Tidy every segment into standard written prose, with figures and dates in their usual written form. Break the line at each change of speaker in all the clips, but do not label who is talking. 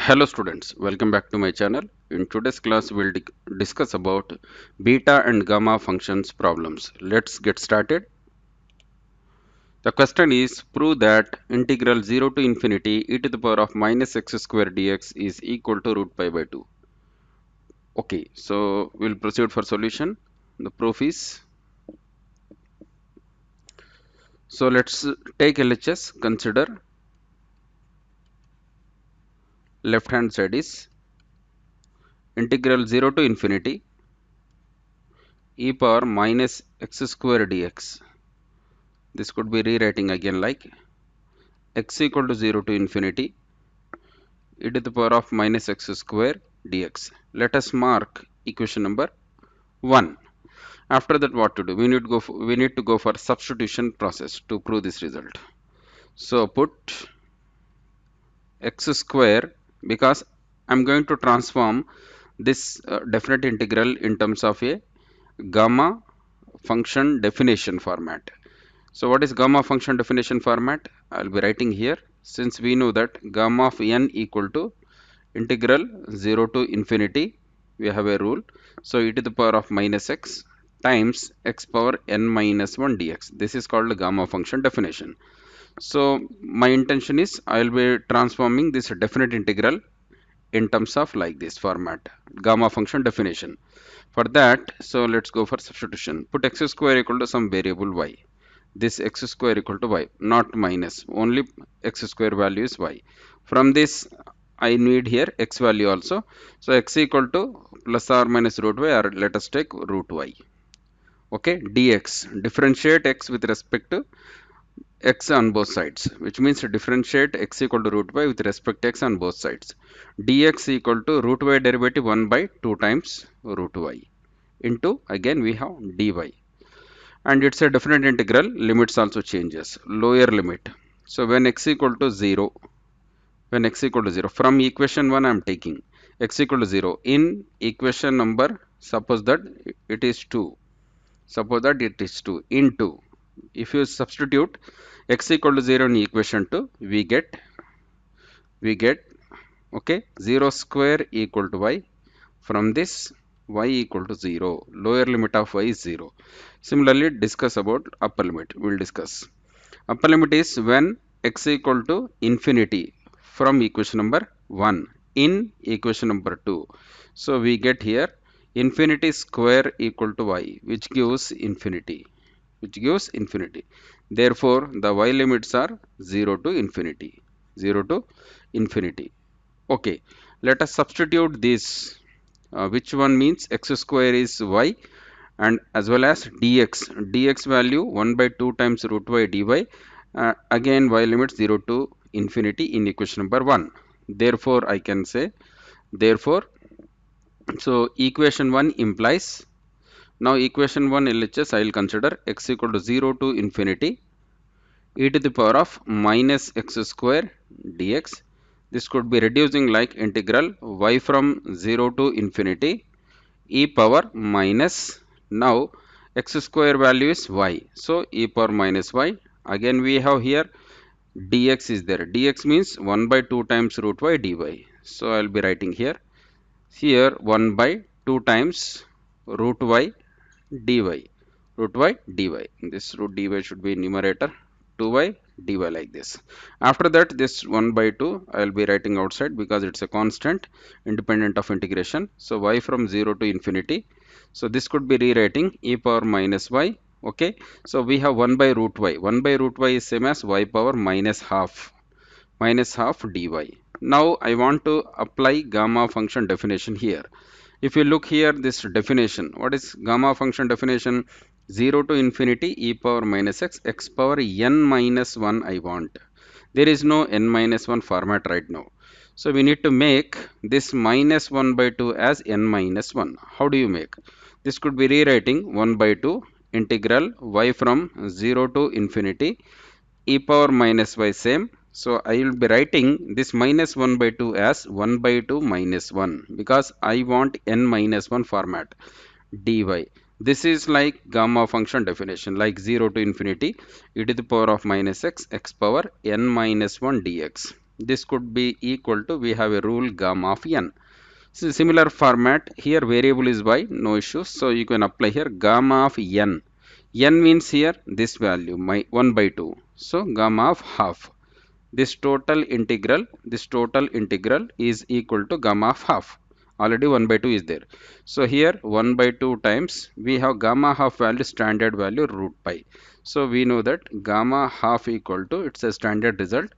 Hello students, welcome back to my channel. In today's class, we'll discuss about beta and gamma functions problems. Let's get started. The question is, prove that integral 0 to infinity e to the power of minus x square dx is equal to root pi by 2. Okay, so we'll proceed for solution. The proof is, so let's take LHS. Consider left hand side is integral 0 to infinity e power minus x square dx. This could be rewriting again like x equal to 0 to infinity e to the power of minus x square dx. Let us mark equation number 1. After that, what to do? We need to go for substitution process to prove this result. So put x square, because I'm going to transform this definite integral in terms of a gamma function definition format. So what is gamma function definition format? I'll be writing here, since we know that gamma of n equal to integral 0 to infinity, we have a rule. So e to the power of minus x times x power n minus 1 dx. This is called the gamma function definition. So my intention is I will be transforming this definite integral in terms of like this format, gamma function definition. For that, so let's go for substitution. Put x square equal to some variable y. This x square equal to y, not minus, only x square value is y. From this, I need here x value also. So x equal to plus or minus root y, or let us take root y. Okay, dx, differentiate x with respect to x on both sides, which means differentiate x equal to root y with respect to x on both sides. Dx equal to root y derivative 1 by 2 times root y into, again we have dy, and it's a definite integral. Limits also changes, lower limit. So when x equal to 0, from equation 1 I am taking x equal to 0 in equation number, suppose that it is 2, into, if you substitute x equal to 0 in equation 2, we get okay, 0 square equal to y. From this, y equal to 0, lower limit of y is 0. Similarly, discuss about upper limit. We'll discuss upper limit is when x equal to infinity from equation number 1 in equation number 2. So we get here infinity square equal to y, which gives infinity. Therefore the y limits are 0 to infinity. 0 to infinity. Okay, let us substitute this. Which one means x square is y, and as well as dx value 1 by 2 times root y dy. Again y limits 0 to infinity in equation number 1. Therefore I can say, therefore, so equation 1 implies, now equation 1 LHS I will consider x equal to 0 to infinity e to the power of minus x square dx. This could be reducing like integral y from 0 to infinity e power minus, now x square value is y, so e power minus y. Again we have here dx is there. Dx means 1 by 2 times root y dy. So I will be writing here 1 by 2 times root y dy, this root dy should be numerator, 2y dy, like this. After that, this 1 by 2 I will be writing outside because it's a constant independent of integration. So y from 0 to infinity, so this could be rewriting e power minus y. Okay, so we have 1 by root y. 1 by root y is same as y power minus half dy. Now I want to apply gamma function definition here. If you look here, this definition, what is gamma function definition? 0 to infinity e power minus x power n minus 1 I want. There is no n minus 1 format right now. So we need to make this minus 1 by 2 as n minus 1. How do you make? This could be rewriting 1 by 2 integral y from 0 to infinity e power minus y same. So I will be writing this minus 1 by 2 as 1 by 2 minus 1, because I want n minus 1 format dy. This is like gamma function definition, like 0 to infinity e to the power of minus x power n minus 1 dx. this could be equal to, we have a rule gamma of n. So similar format here, variable is y, no issues. So you can apply here gamma of n. N means here this value, my 1 by 2. So gamma of half. This total integral is equal to gamma of half. Already 1 by 2 is there. So here 1 by 2 times we have gamma half value, standard value root pi. So we know that gamma half equal to, it's a standard result,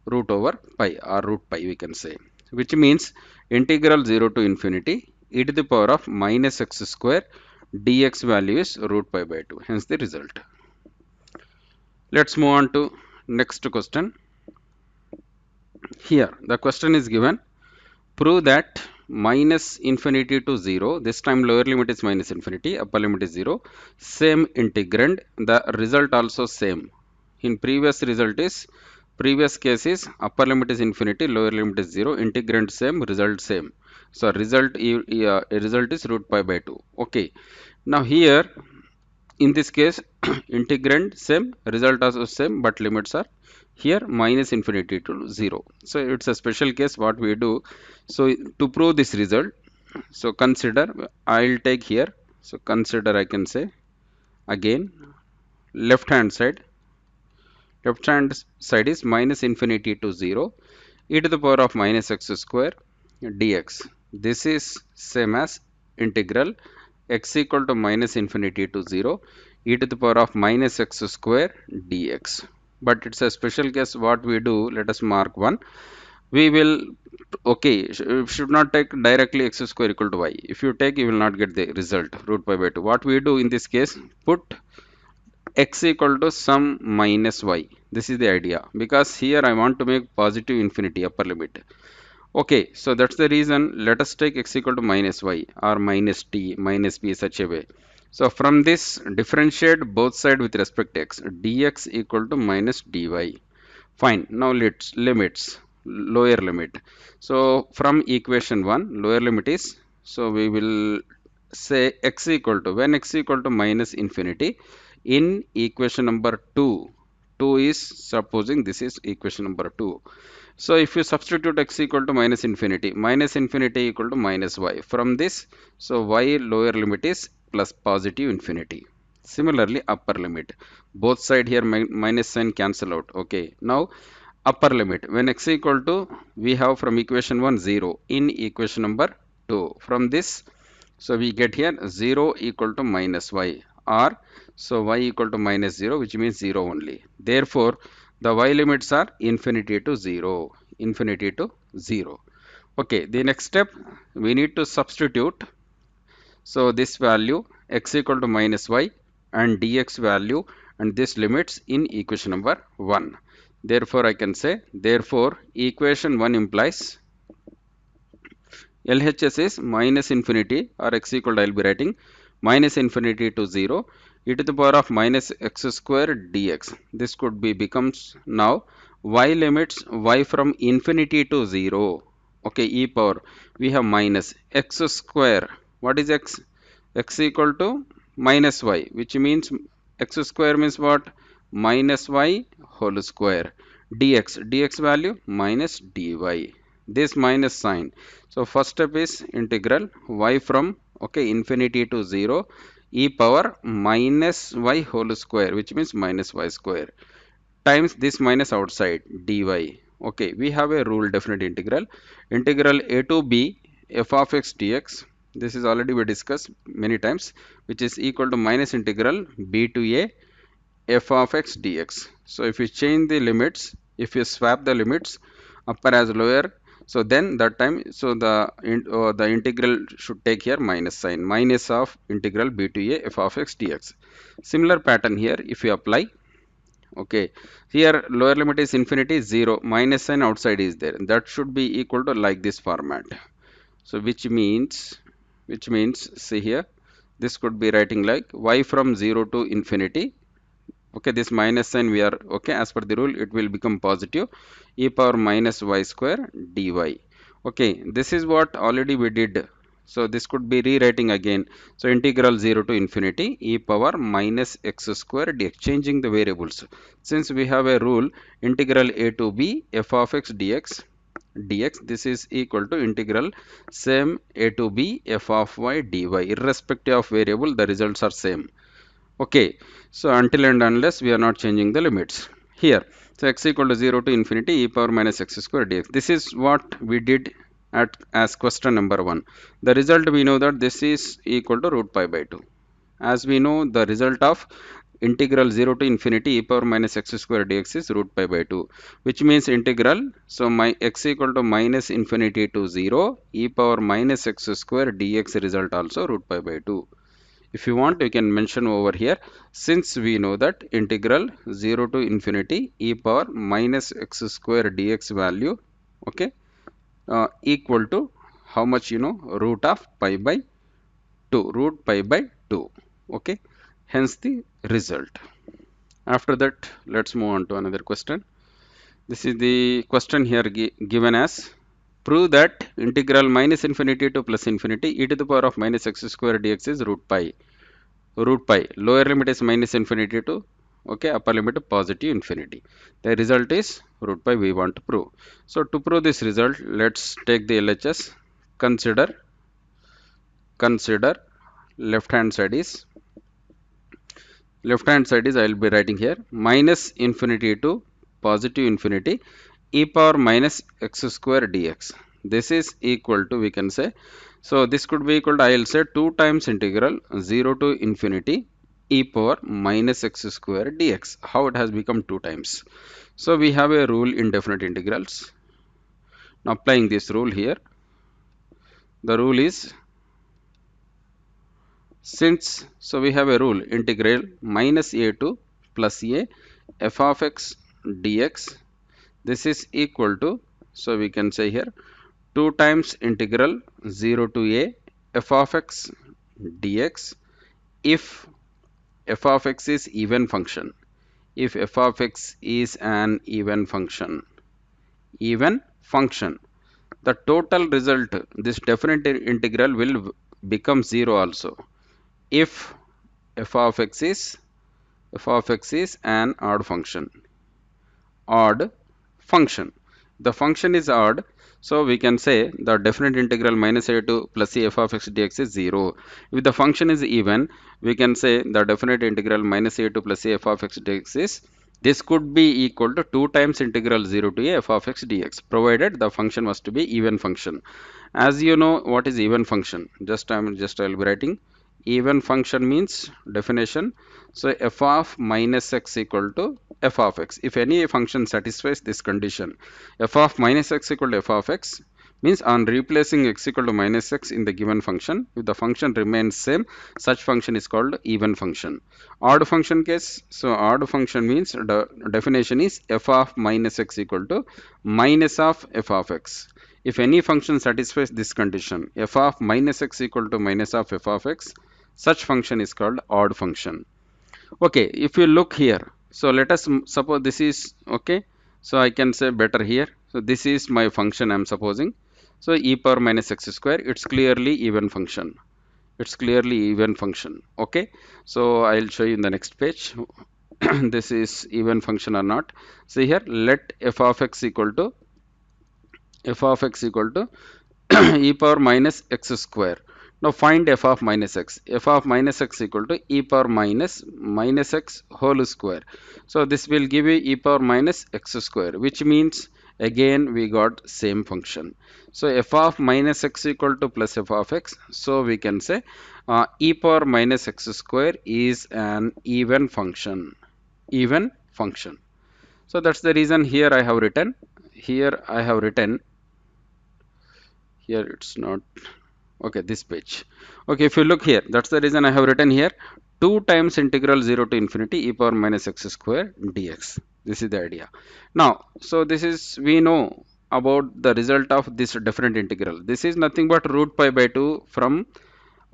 root over pi or root pi we can say, which means integral 0 to infinity e to the power of minus x square dx value is root pi by 2, hence the result. Let's move on to next question. Here the question is given, prove that minus infinity to 0, this time lower limit is minus infinity, upper limit is 0, same integrand, the result also same. In previous case is upper limit is infinity, lower limit is 0, integrand same, result same. So result is root pi by 2. Okay, now here in this case integrand same, result also same, but limits are here minus infinity to 0. So it's a special case what we do. So to prove this result, so consider, I'll take here, so consider, I can say again, left hand side is minus infinity to 0 e to the power of minus x square dx. This is same as integral x equal to minus infinity to 0 e to the power of minus x square dx. But it's a special case what we do, let us mark one. We will, okay, should not take directly x square equal to y. If you take, you will not get the result root pi by 2. What we do in this case, put x equal to sum minus y. This is the idea, because here I want to make positive infinity upper limit. Okay, so that's the reason, let us take x equal to minus y or minus t minus p such a way. So from this, differentiate both side with respect to x, dx equal to minus dy. Fine, now let's limits, lower limit. So from equation 1, lower limit is, so we will say x equal to, when x equal to minus infinity, in equation number 2 is, supposing this is equation number 2. So if you substitute x equal to minus infinity equal to minus y. From this, so y lower limit is plus positive infinity. Similarly, upper limit. Both side here minus sign cancel out. Okay. Now, upper limit. When x equal to, we have from equation 1, 0. In equation number 2. From this, so we get here 0 equal to minus y. Or, so y equal to minus 0, which means 0 only. Therefore, the y limits are infinity to 0. Infinity to 0. Okay, the next step, we need to substitute. So this value x equal to minus y and dx value and this limits in equation number 1. Therefore, I can say, therefore, equation 1 implies LHS is minus infinity, or x equal to, I will be writing minus infinity to 0 e to the power of minus x square dx. This could be becomes now y limits y from infinity to 0. Okay, e power, we have minus x square. What is x? X equal to minus y, which means x square means what? Minus y whole square dx. Dx value minus dy. This minus sign. So first step is integral y from, okay, infinity to 0 e power minus y whole square, which means minus y square, times this minus outside dy. Okay, we have a rule, definite integral. Integral a to b f of x dx. This is already we discussed many times, which is equal to minus integral b to a f of x dx. So if you change the limits, if you swap the limits, upper as lower, so then that time, so the integral should take here minus sign, minus of integral b to a f of x dx. Similar pattern here, if you apply, okay, here lower limit is infinity, 0, minus sign outside is there, that should be equal to like this format. So which means see here, this could be writing like y from 0 to infinity. Okay, this minus sign we are, okay, as per the rule it will become positive, e power minus y square dy. Okay, this is what already we did So this could be rewriting again. So integral 0 to infinity e power minus x square dx, changing the variables. Since we have a rule integral a to b f of x dx, this is equal to integral same a to b f of y dy. Irrespective of variable, the results are same. Okay, so until and unless we are not changing the limits here. So x equal to 0 to infinity e power minus x square dx. This is what we did at as question number 1. The result, we know that this is equal to root pi by 2. As we know, the result of integral 0 to infinity e power minus x square dx is root pi by 2, which means integral, so my x equal to minus infinity to 0 e power minus x square dx result also root pi by 2. If you want, you can mention over here, since we know that integral 0 to infinity e power minus x square dx value, okay, equal to how much, root of pi by 2, root pi by 2, okay, hence the result. After that, let's move on to another question. This is the question here given as, prove that integral minus infinity to plus infinity e to the power of minus x square dx is root pi, lower limit is minus infinity to, okay, upper limit to positive infinity. The result is root pi we want to prove. So to prove this result, let's take the LHS. Consider left hand side is I will be writing here minus infinity to positive infinity e power minus x square dx. This is equal to, we can say, so this could be equal to, I will say 2 times integral 0 to infinity e power minus x square dx. How it has become 2 times? So we have a rule in definite integrals. Now applying this rule here, the rule is, since, so we have a rule integral minus a to plus a f of x dx. This is equal to, so we can say here 2 times integral 0 to a f of x dx if f of x is even function. If f of x is an even function, the total result, this definite integral will become 0 also. If f of x is an odd function. The function is odd, so we can say the definite integral minus a to plus a f of x dx is 0. If the function is even, we can say the definite integral minus a to plus a f of x dx is, this could be equal to 2 times integral 0 to a f of x dx, provided the function was to be even function. As you know what is even function, I'll be writing even function means definition. So f of minus x equal to f of x. If any function satisfies this condition, f of minus x equal to f of x, means on replacing x equal to minus x in the given function, if the function remains same, such function is called even function. Odd function case, so odd function means the definition is f of minus x equal to minus of f of x. If any function satisfies this condition, f of minus x equal to minus of f of x, such function is called odd function. Okay, if you look here, so let us suppose this is, okay, so I can say better here. So this is my function I am supposing. So e power minus x square, it's clearly even function. Okay, so I'll show you in the next page. This is even function or not. See here, let f of x equal to e power minus x square. Now find f of minus x. F of minus x equal to e power minus x whole square. So this will give you e power minus x square, which means again we got same function. So f of minus x equal to plus f of x. So we can say e power minus x square is an even function. So that's the reason here I have written. Here it's not, okay, this page. Okay, if you look here, that's the reason I have written here 2 times integral 0 to infinity e power minus x square dx. This is the idea. Now, so this is, we know about the result of this definite integral. This is nothing but root pi by 2 from,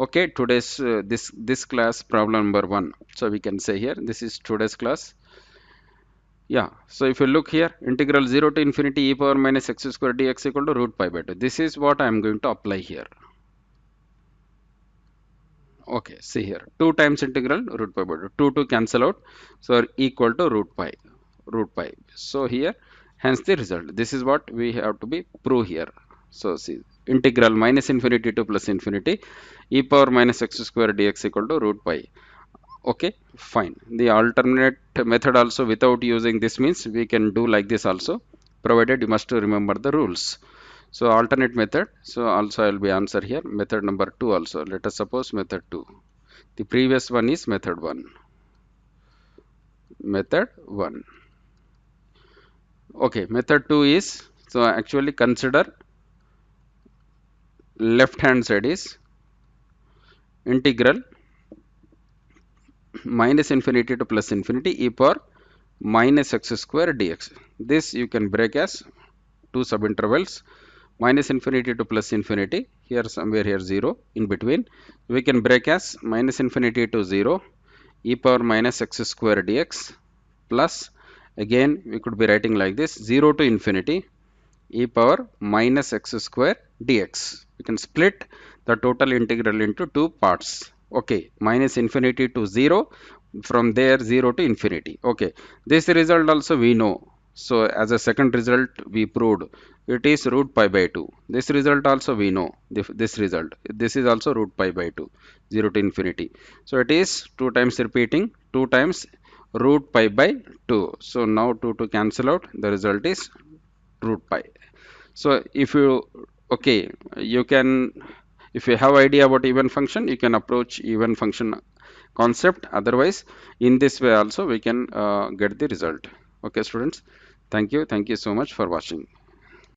okay, today's this class problem number 1. So we can say here, this is today's class. Yeah, so if you look here, integral 0 to infinity e power minus x square dx equal to root pi by 2. This is what I am going to apply here. Okay, see here, 2 times integral root pi by 2, 2 to cancel out, so equal to root pi. So here, hence the result. This is what we have to be prove here. So see, integral minus infinity to plus infinity, e power minus x square dx equal to root pi. Okay, fine. The alternate method also without using this means we can do like this also, provided you must remember the rules. So alternate method, so also I will be answer here method number 2 also. Let us suppose method 2. The previous one is method 1. Method 1. Okay, method 2 is, so actually consider left hand side is integral minus infinity to plus infinity e power minus x square dx. This you can break as two subintervals, minus infinity to plus infinity, here somewhere here 0 in between, we can break as minus infinity to 0 e power minus x square dx, plus again we could be writing like this, 0 to infinity e power minus x square dx. We can split the total integral into two parts. Okay, minus infinity to 0, from there 0 to infinity. Okay, this result also we know. So as a second result we proved it is root pi by 2. This result also we know, this result, this is also root pi by 2, 0 to infinity. So it is 2 times repeating, 2 times root pi by 2. So now 2 to cancel out, the result is root pi. So if you, okay, you can, if you have idea about even function, you can approach even function concept. Otherwise, in this way also we can get the result. Okay, students, thank you so much for watching.